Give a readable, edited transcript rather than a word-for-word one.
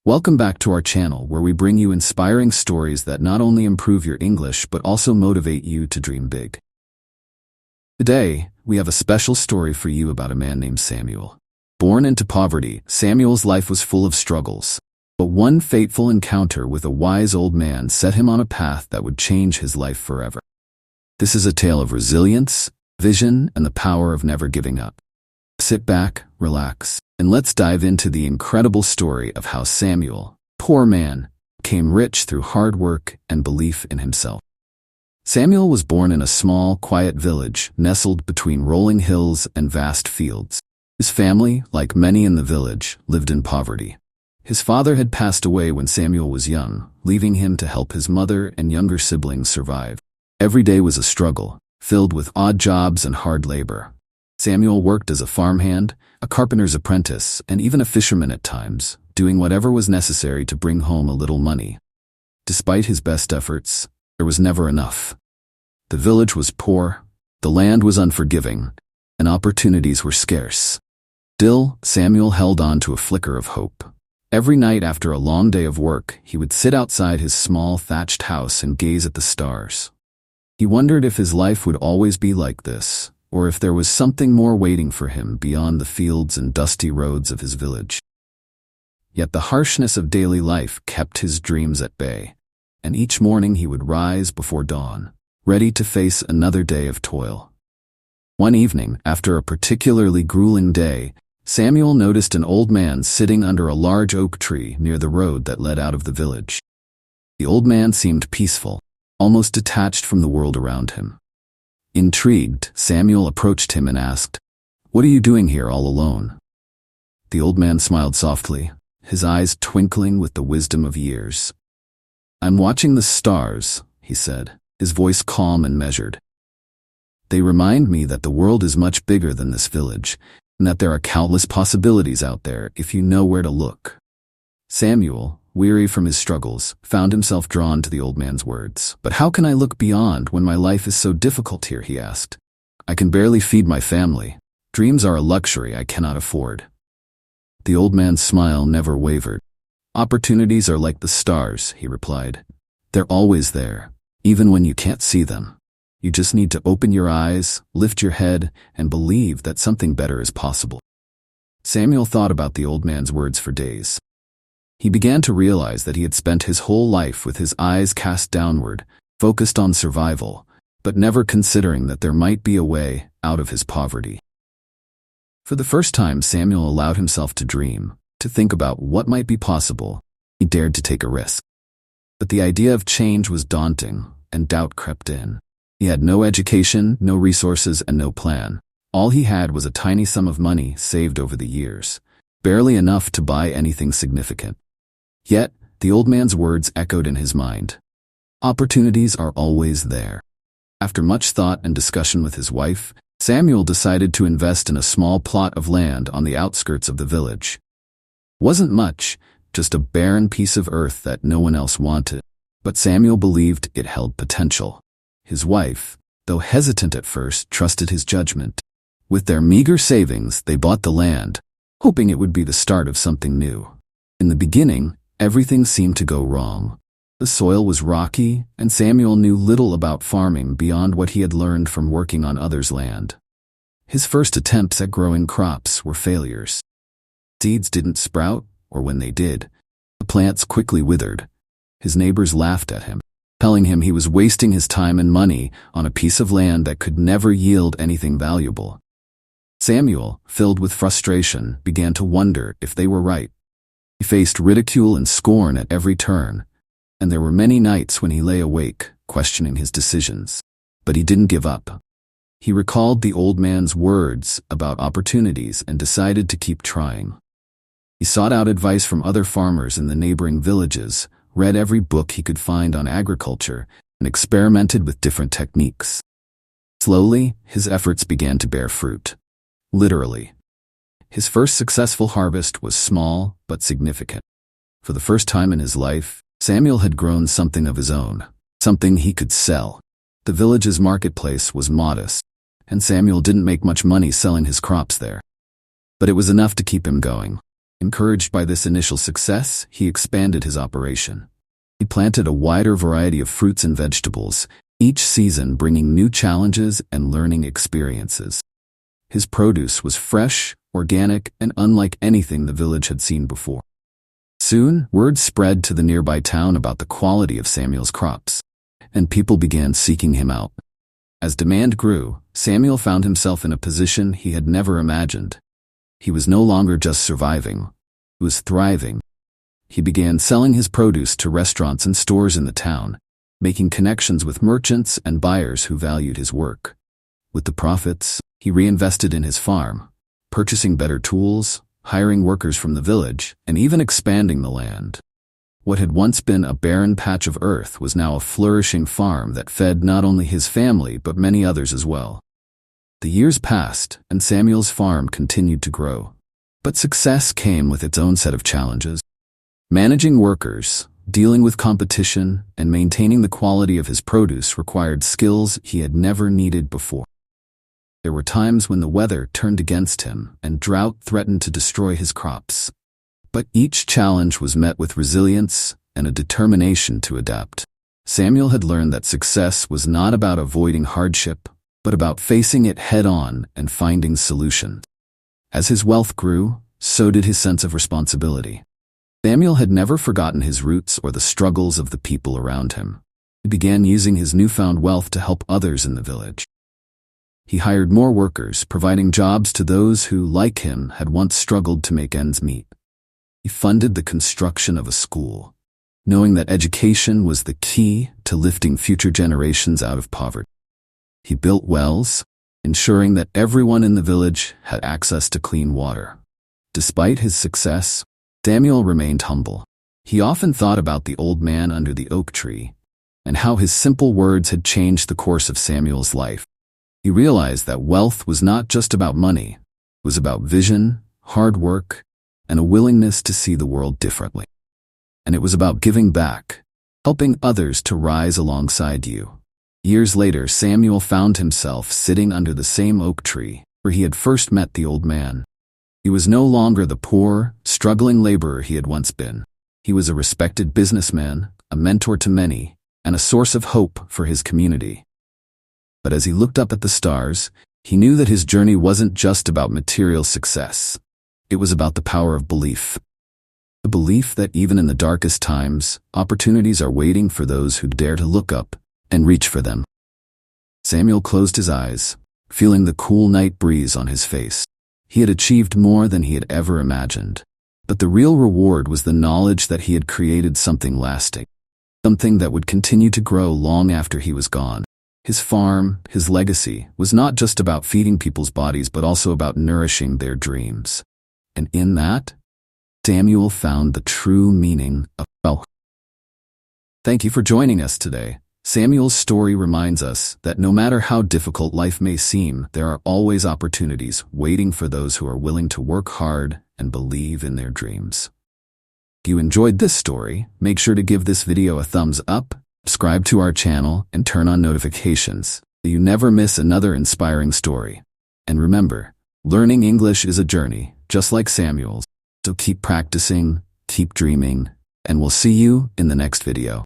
Welcome back to our channel where we bring you inspiring stories that not only improve your English but also motivate you to dream big. Today, we have a special story for you about a man named Samuel. Born into poverty, Samuel's life was full of struggles. But one fateful encounter with a wise old man set him on a path that would change his life forever. This is a tale of resilience, vision, and the power of never giving up. Sit back, relax, and let's dive into the incredible story of how Samuel, poor man, became rich through hard work and belief in himself. Samuel was born in a small, quiet village nestled between rolling hills and vast fields. His family, like many in the village, lived in poverty. His father had passed away when Samuel was young, leaving him to help his mother and younger siblings survive. Every day was a struggle, filled with odd jobs and hard labor. Samuel worked as a farmhand, a carpenter's apprentice, and even a fisherman at times, doing whatever was necessary to bring home a little money. Despite his best efforts, there was never enough. The village was poor, the land was unforgiving, and opportunities were scarce. Still, Samuel held on to a flicker of hope. Every night after a long day of work, he would sit outside his small thatched house and gaze at the stars. He wondered if his life would always be like this, or if there was something more waiting for him beyond the fields and dusty roads of his village. Yet the harshness of daily life kept his dreams at bay, and each morning he would rise before dawn, ready to face another day of toil. One evening, after a particularly grueling day, Samuel noticed an old man sitting under a large oak tree near the road that led out of the village. The old man seemed peaceful, almost detached from the world around him. Intrigued, Samuel approached him and asked, "What are you doing here all alone?" The old man smiled softly, his eyes twinkling with the wisdom of years. "I'm watching the stars," he said, his voice calm and measured. "They remind me that the world is much bigger than this village, and that there are countless possibilities out there if you know where to look." Samuel, weary from his struggles, found himself drawn to the old man's words. "But how can I look beyond when my life is so difficult here?" he asked. "I can barely feed my family. Dreams are a luxury I cannot afford." The old man's smile never wavered. "Opportunities are like the stars," he replied. "They're always there, even when you can't see them. You just need to open your eyes, lift your head, and believe that something better is possible." Samuel thought about the old man's words for days. He began to realize that he had spent his whole life with his eyes cast downward, focused on survival, but never considering that there might be a way out of his poverty. For the first time, Samuel allowed himself to dream, to think about what might be possible. He dared to take a risk. But the idea of change was daunting, and doubt crept in. He had no education, no resources, and no plan. All he had was a tiny sum of money saved over the years, barely enough to buy anything significant. Yet, the old man's words echoed in his mind. Opportunities are always there. After much thought and discussion with his wife, Samuel decided to invest in a small plot of land on the outskirts of the village. It wasn't much, just a barren piece of earth that no one else wanted, but Samuel believed it held potential. His wife, though hesitant at first, trusted his judgment. With their meager savings, they bought the land, hoping it would be the start of something new. In the beginning, everything seemed to go wrong. The soil was rocky, and Samuel knew little about farming beyond what he had learned from working on others' land. His first attempts at growing crops were failures. Seeds didn't sprout, or when they did, the plants quickly withered. His neighbors laughed at him, telling him he was wasting his time and money on a piece of land that could never yield anything valuable. Samuel, filled with frustration, began to wonder if they were right. He faced ridicule and scorn at every turn, and there were many nights when he lay awake, questioning his decisions. But he didn't give up. He recalled the old man's words about opportunities and decided to keep trying. He sought out advice from other farmers in the neighboring villages, read every book he could find on agriculture, and experimented with different techniques. Slowly, his efforts began to bear fruit. Literally. His first successful harvest was small but significant. For the first time in his life, Samuel had grown something of his own, something he could sell. The village's marketplace was modest, and Samuel didn't make much money selling his crops there. But it was enough to keep him going. Encouraged by this initial success, he expanded his operation. He planted a wider variety of fruits and vegetables, each season bringing new challenges and learning experiences. His produce was fresh, organic, and unlike anything the village had seen before. Soon, word spread to the nearby town about the quality of Samuel's crops, and people began seeking him out. As demand grew, Samuel found himself in a position he had never imagined. He was no longer just surviving, he was thriving. He began selling his produce to restaurants and stores in the town, making connections with merchants and buyers who valued his work. With the profits, he reinvested in his farm, purchasing better tools, hiring workers from the village, and even expanding the land. What had once been a barren patch of earth was now a flourishing farm that fed not only his family but many others as well. The years passed, and Samuel's farm continued to grow. But success came with its own set of challenges. Managing workers, dealing with competition, and maintaining the quality of his produce required skills he had never needed before. There were times when the weather turned against him and drought threatened to destroy his crops. But each challenge was met with resilience and a determination to adapt. Samuel had learned that success was not about avoiding hardship, but about facing it head-on and finding solutions. As his wealth grew, so did his sense of responsibility. Samuel had never forgotten his roots or the struggles of the people around him. He began using his newfound wealth to help others in the village. He hired more workers, providing jobs to those who, like him, had once struggled to make ends meet. He funded the construction of a school, knowing that education was the key to lifting future generations out of poverty. He built wells, ensuring that everyone in the village had access to clean water. Despite his success, Samuel remained humble. He often thought about the old man under the oak tree and how his simple words had changed the course of Samuel's life. He realized that wealth was not just about money, it was about vision, hard work, and a willingness to see the world differently. And it was about giving back, helping others to rise alongside you. Years later, Samuel found himself sitting under the same oak tree where he had first met the old man. He was no longer the poor, struggling laborer he had once been. He was a respected businessman, a mentor to many, and a source of hope for his community. But as he looked up at the stars, he knew that his journey wasn't just about material success. It was about the power of belief. The belief that even in the darkest times, opportunities are waiting for those who dare to look up and reach for them. Samuel closed his eyes, feeling the cool night breeze on his face. He had achieved more than he had ever imagined. But the real reward was the knowledge that he had created something lasting, something that would continue to grow long after he was gone. His farm, his legacy, was not just about feeding people's bodies but also about nourishing their dreams. And in that, Samuel found the true meaning of wealth. Thank you for joining us today. Samuel's story reminds us that no matter how difficult life may seem, there are always opportunities waiting for those who are willing to work hard and believe in their dreams. If you enjoyed this story, make sure to give this video a thumbs up, subscribe to our channel, and turn on notifications so you never miss another inspiring story. And remember, learning English is a journey, just like Samuel's. So keep practicing, keep dreaming, and we'll see you in the next video.